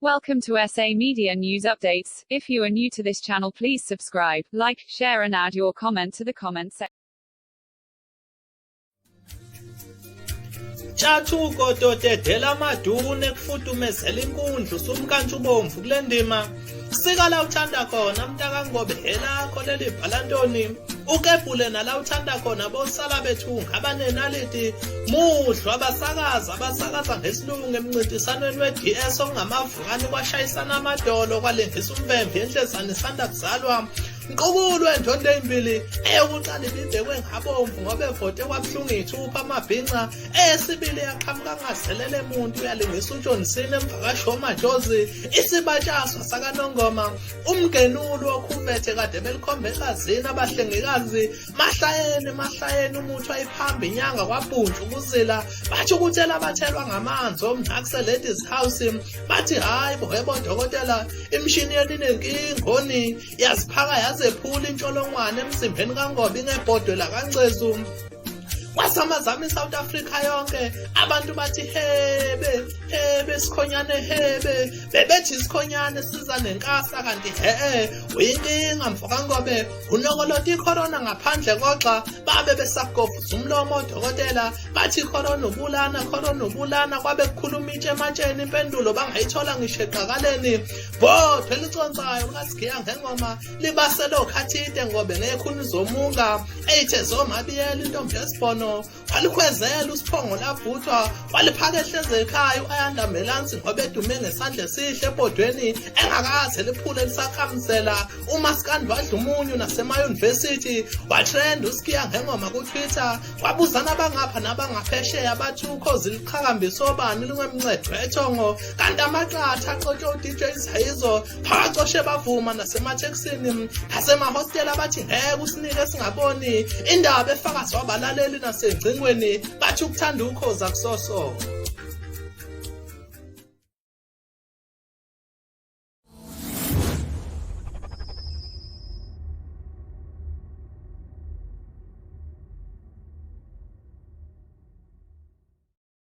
Welcome to SA Media News Updates. If you are new to this channel, please subscribe, like, share and add your comment to the comment section. Chathuko totedela madune kufutumezela inkundla usumkantsha ubomvu kule ndima sikala uthanda khona mntaka ngobhela kholeli bhalantoni ukebhule nala uthanda khona bosala bethu ngabanenaliti muhlwa abasakaza ngesilungu emncintiswaneni we-DS ongamavukani kwashayisana amadolo kwalengisa umpembe enhlezane sanda kuzalwa Nkqubulo endondo ezimbili eyokuqala ibibhekwe ngabomvu ngoba evote kwabuhlungu ithupha amabhinqa esibili yaqhamuka ngazelele emuntu uyalingisa uJohnston emvakasho majozi isibatshaswa sakanongoma umgenulo okhuvethe kade belikhombe ekazini abahlengikazi mahlayeni umuthi wayiphamba inyanga kwabunjwa ukuzila bathi ukuthela bathelwa ngamanzi omnakse ladies house bathi hayi bohebo dokotela imishini yeninenkingi yaziphaka zephula intsholongwane emzimbeni kaNgobi ngebhodwe lakaNcezu kwasamazama iSouth Africa yonke abantu bathi hebe sikhonyane hebe bebethi isikhonyane siza nenkasa kanti uyinkinga mfokaNgobe unokolota icorona ngaphandle koxa babe besagovuza umlomo odokotela bathi corona ubulana kwabe kukhuluma itshe ematsheni impendulo bangayithola ngisho eqakaleni bodwe liconsayo likaSigiya ngengoma libaselo khathide ngobe ngekhuni zomunga ethe zomabiyela intombi yesibhono walikhwezela uSiphongo lavuthwa waliphaka ehleze ekhaya uAyandamelansi ngoba edume ngesandla esihle ebhodweni engakaze liphule lisakhamisela uMaskandi wadla umunyu nasema-university watrend uSigiya ngengoma kuTwitter wabuzana abangapha nabangaphesheya bathi ukhozi liqhakambisa obani lungemncedwe ethongo kanti amaqatha aqotshwe uDJ Zayizo phakacoshe bavuma nasematheksini nasemahostela bathi ngeke usinike singaboni indaba efakazi wabalaleli nasengcingweni bathi ukuthanda ukhozi akusoso